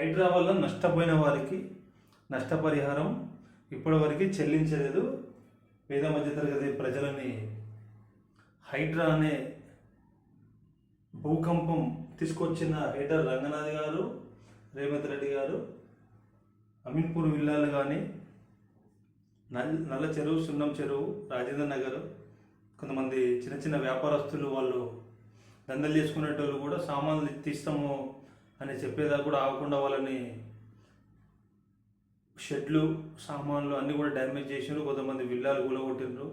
హైడ్రా వల్ల నష్టపోయిన వారికి నష్టపరిహారం ఇప్పటివరకు చెల్లించలేదు. పేద మధ్యతరగతి ప్రజలని హైడ్రా అనే భూకంపం తీసుకొచ్చిన హైడర్ రంగనాథ్ గారు, రేవంత్ రెడ్డి గారు, అమీన్పూర్ విల్లాలు కానీ, నల్ల చెరువు, సున్నం చెరువు, రాజేంద్ర నగర్, కొంతమంది చిన్న చిన్న వ్యాపారస్తులు వాళ్ళు దందలు చేసుకునేటోళ్ళు కూడా సామాన్లు తీస్తాము అని చెప్పేదాకా కూడా ఆగకుండా వాళ్ళని షెడ్లు, సామాన్లు అన్నీ కూడా డ్యామేజ్ చేసినారు. కొంతమంది విల్లాలు కూలగొట్టినారు.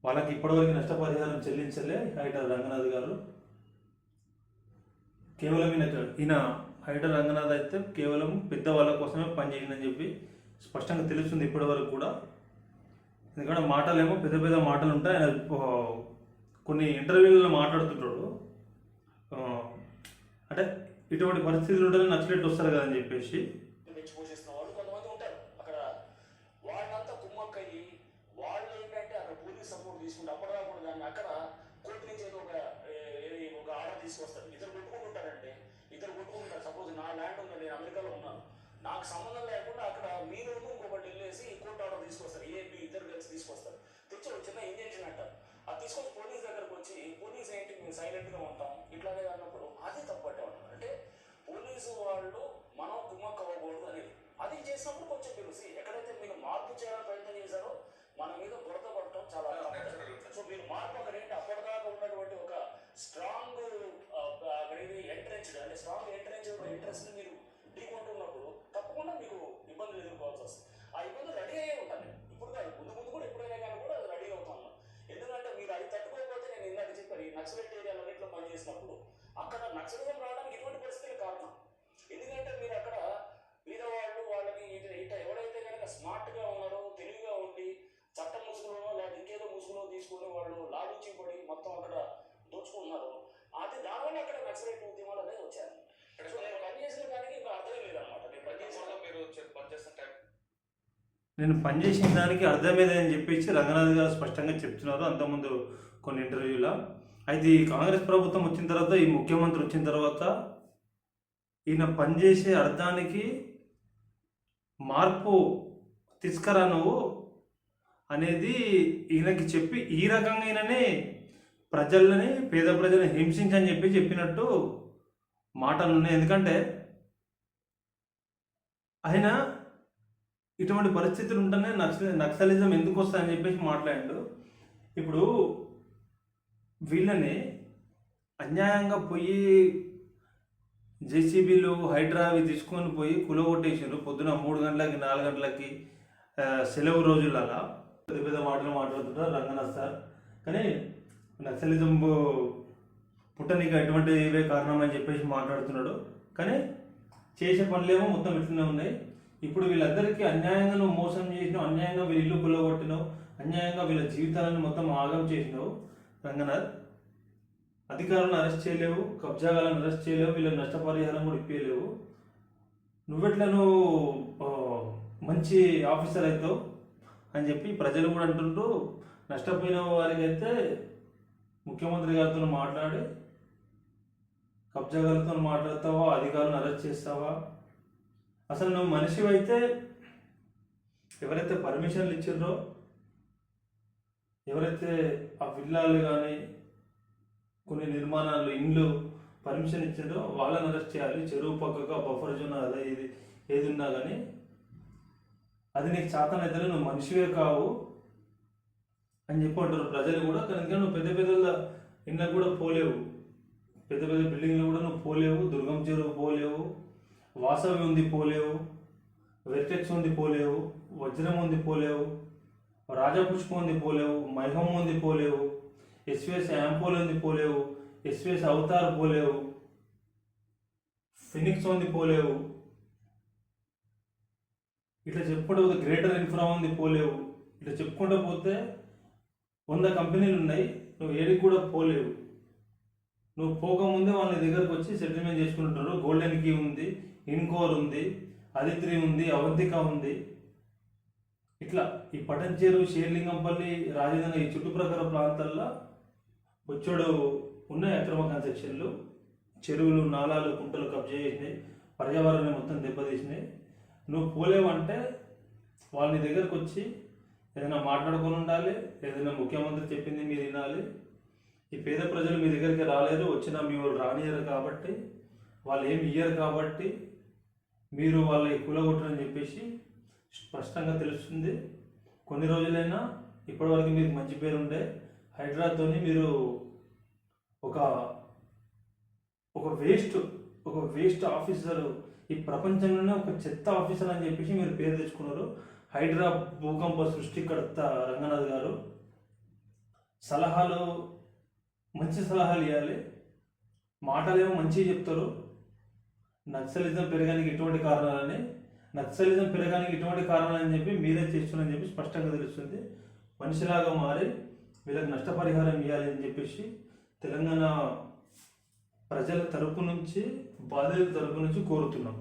వాళ్ళకి ఇప్పటివరకు నష్టపరిహారం చెల్లించలే హైడర్ రంగనాథ్ గారు. కేవలం ఈయన హైడర్ రంగనాథ్ అయితే కేవలం పెద్దవాళ్ళ కోసమే పనిచేసిందని చెప్పి స్పష్టంగా తెలుస్తుంది ఇప్పటివరకు కూడా. ఎందుకంటే మాటలేమో పెద్ద పెద్ద మాటలు ఉంటాయి. ఆయన కొన్ని ఇంటర్వ్యూలలో మాట్లాడుతుంటాడు, అంటే ఇటువంటి పరిస్థితులు ఉంటే నచ్చినట్టు వస్తారు కదా అని చెప్పేసి. పోషిస్తున్న వాళ్ళు కొంతమంది ఉంటారు అక్కడ. వాళ్ళంతా కుమ్మక్కయ్యి వాళ్ళు ఏంటంటే అక్కడ పోలీస్ సపోర్ట్ తీసుకుంటే అప్పటిదా కూడా దాన్ని అక్కడ కోర్టు నుంచి ఏదో ఒక ఆర్డర్ తీసుకొస్తారు. ఇద్దరు కొట్టుకుంటుంటారంటే ఇద్దరు కొట్టుకుంటారు. సపోజ్ నా ల్యాండ్ ఉంది, నేను అమెరికాలో ఉన్నాను, నాకు సంబంధం లేకుండా అక్కడ మీరు ఇంకొకటి వెళ్ళేసి కోర్టు ఆర్డర్ తీసుకొస్తారు. ఏపీ ఇద్దరు కలిసి తీసుకొస్తారు. తెచ్చి ఒక చిన్న ఇంజెక్షన్ అంటారు. అది తీసుకొచ్చి పోలీస్ దగ్గరకు వచ్చి పోలీస్ ఏంటి మేము సైలెంట్గా ఉంటాం ఇట్లాగే అన్నప్పుడు అది తప్పట్టే ఉంటారు. అంటే పోలీసు వాళ్ళు మనం కుమ్మక్క అవ్వకూడదు అనేది. అది చేసినప్పుడు కొంచెం తెలుసు ఎక్కడైతే మీరు మార్పు చేయాలని ప్రయత్నం చేశారో మన మీద బురద పడటం చాలా తప్పదు. సో మీరు మార్పు అక్కడ ఏంటి అప్పటిదాకా ఉన్నటువంటి ఒక స్ట్రాంగ్ ఎంట్రెన్స్ అంటే స్ట్రాంగ్ ఇంట్రెస్ట్ మీరు ఢీకొంటున్నప్పుడు తప్పకుండా మీకు ఇబ్బందులు ఎదుర్కోవాల్సి వస్తుంది. ఆ ఇబ్బందులు రెడీ అయ్యే ఉంటాను నేను. ఇప్పుడు కాదు, ముందు ముందు కూడా ఎప్పుడైనా కానీ కూడా అది రెడీ అవుతాను. ఎందుకంటే మీరు అది తట్టుకోకపోతే నేను ఇందాక చెప్పాను, ఈ నక్సలైట్ ఏరియాలన్నింటిలో పనిచేసినప్పుడు అక్కడ నక్సలిజం రావడానికి ఎటువంటి పరిస్థితులే కారణం. ఎందుకంటే మీరు అక్కడ పేదవాళ్ళు వాళ్ళని ఇట ఎవరైతే కనుక స్మార్ట్గా ఉన్నారో, తెలివిగా ఉండి చట్టం ముసుగులోనో లేదా ఇంకేదో ముసుగులో తీసుకుని వాళ్ళు లాభించబడి మొత్తం అక్కడ దోచుకుంటున్నారు. అది దానివల్ల అక్కడ నక్సలైట్ ఉద్యమాలు అనేది వచ్చారు. సో నేను పనిచేసిన దానికి ఇంకా అర్థమే లేదనమాట. నేను పనిచేసిన మీరు పనిచేసిన టైం నేను పనిచేసిన దానికి అర్థమేదని చెప్పేసి రంగనాథ్ గారు స్పష్టంగా చెప్తున్నారు అంతకుముందు కొన్ని ఇంటర్వ్యూలో. అయితే ఈ కాంగ్రెస్ ప్రభుత్వం వచ్చిన తర్వాత, ఈ ముఖ్యమంత్రి వచ్చిన తర్వాత ఈయన పనిచేసే అర్థానికి మార్పు తీసుకురా నువ్వు అనేది ఈయనకి చెప్పి ఈ రకంగా ఈయననే ప్రజలని, పేద ప్రజలను హింసించని చెప్పినట్టు మాటలు ఉన్నాయి. ఎందుకంటే ఆయన ఇటువంటి పరిస్థితులు ఉంటేనే నక్సలిజం ఎందుకు వస్తాయని చెప్పేసి మాట్లాడాడు. ఇప్పుడు వీళ్ళని అన్యాయంగా పోయి జేసీబీలు, హైడ్రా అవి తీసుకొని పోయి కులగొట్టేసారు. పొద్దున 3 గంటలకి 4 గంటలకి సెలవు రోజులలో పెద్ద పెద్ద మాటలు మాట్లాడుతుంటారు రంగనాథ్ సార్. కానీ నక్సలిజం పుట్టనికి ఎటువంటి ఇవే కారణం అని చెప్పేసి మాట్లాడుతున్నాడు. కానీ చేసే పనులేమో మొత్తం ఇట్లనే ఉన్నాయి. ఇప్పుడు వీళ్ళందరికీ అన్యాయంగా నువ్వు మోసం చేసినావు, అన్యాయంగా వీళ్ళ ఇల్లు కులగొట్టినావు, అన్యాయంగా వీళ్ళ జీవితాలను మొత్తం ఆగం చేసినావు రంగనాథ్. అధికారులను అరెస్ట్ చేయలేవు, కబ్జాగాలను అరెస్ట్ చేయలేవు, వీళ్ళకి నష్టపరిహారం కూడా ఇప్పలేవు. నువ్వెట్లా నువ్వు మంచి ఆఫీసర్ అవుతావు అని చెప్పి ప్రజలు కూడా అంటుంటూ, నష్టపోయిన వారికి అయితే ముఖ్యమంత్రి గారితో మాట్లాడి కబ్జాగాలతో మాట్లాడతావా, అధికారులను అరెస్ట్ చేస్తావా? అసలు నువ్వు మనిషి అయితే ఎవరైతే పర్మిషన్లు ఇచ్చిండ్రో, ఎవరైతే ఆ విల్లాలు కానీ కొన్ని నిర్మాణాలు, ఇండ్లు పర్మిషన్ ఇచ్చిండ్రో వాళ్ళని అరెస్ట్ చేయాలి. చెరువు పక్కగా బఫర్ జోన్ అదే ఇది ఏది ఉన్నా కానీ అది నీకు చేతనైతే నువ్వు మనిషివే కావు అని చెప్పి అంటారు ప్రజలు కూడా. కనుక నువ్వు పెద్ద పెద్ద ఇండ్లకు కూడా పోలేవు, పెద్ద పెద్ద బిల్డింగ్లు కూడా నువ్వు పోలేవు. దుర్గం చెరువు పోలేవు, వాసవి ఉంది పోలేవు, వెర్టెక్స్ ఉంది పోలేవు, వజ్రం ఉంది పోలేవు, రాజపుష్పం ఉంది పోలేవు, మైహం ఉంది పోలేవు, ఎస్విఎస్ యాంపోల్ ఉంది పోలేవు, ఎస్విఎస్ అవతార్ పోలేవు, ఫినిక్స్ ఉంది పోలేవు. ఇట్లా చెప్పుకుంటూ పోతే గ్రేటర్ ఇన్ఫ్రా ఉంది పోలేవు. ఇట్లా చెప్పుకుంటూ పోతే 100 కంపెనీలు ఉన్నాయి, నువ్వు ఏడికి కూడా పోలేవు. నువ్వు పోకముందే వాళ్ళ దగ్గరకు వచ్చి సెటిల్మెంట్ చేసుకుంటుంటారు. గోల్డెన్ కీ ఉంది, ఇన్కోర్ ఉంది, అదిత్రి ఉంది, అవంతిక ఉంది. ఇట్లా ఈ పటంచేరు, షేర్లింగంపల్లి, రాజధాని ఈ చుట్టుప్రక్కల ప్రాంతాల్లో వచ్చాడు ఉన్నాయి అక్రమ కన్స్ట్రక్షన్లు. చెరువులు, నాలాలు, కుంటలు కబ్జా చేసినాయి. పర్యావరణం మొత్తం దెబ్బతీసినాయి. నువ్వు పోలేవంటే వాళ్ళ నీ దగ్గరకు వచ్చి ఏదైనా మాట్లాడుకొని ఉండాలి, ఏదైనా ముఖ్యమంత్రి చెప్పింది మీరు వినాలి. ఈ పేద ప్రజలు మీ దగ్గరికి రాలేరు, వచ్చినా మీ వాళ్ళు రానియరు కాబట్టి, వాళ్ళు ఏమి ఇయ్యరు కాబట్టి మీరు వాళ్ళకి కూలగొట్టరని చెప్పేసి స్పష్టంగా తెలుస్తుంది. కొన్ని రోజులైనా ఇప్పటివరకు మీకు మంచి పేరు ఉండే హైడ్రాతోని మీరు ఒక వేస్ట్ ఆఫీసర్, ఈ ప్రపంచంలోనే ఒక చెత్త ఆఫీసర్ అని చెప్పేసి మీరు పేరు తెచ్చుకున్నారు. హైడ్రా భూకంప సృష్టికర్త రంగనాథ్ గారు సలహాలు, మంచి సలహాలు ఇవ్వాలి, మాటలేమో మంచిగా చెప్తారు. నక్సలిజం పెరగడానికి ఇటువంటి కారణాలని చెప్పి మీరే చేస్తున్నారని చెప్పి స్పష్టంగా తెలుస్తుంది. మనిషిలాగా మారి వీళ్ళకి నష్టపరిహారం ఇవ్వాలని చెప్పేసి తెలంగాణ ప్రజల తరపు నుంచి, బాధితుల తరపు నుంచి కోరుతున్నాం.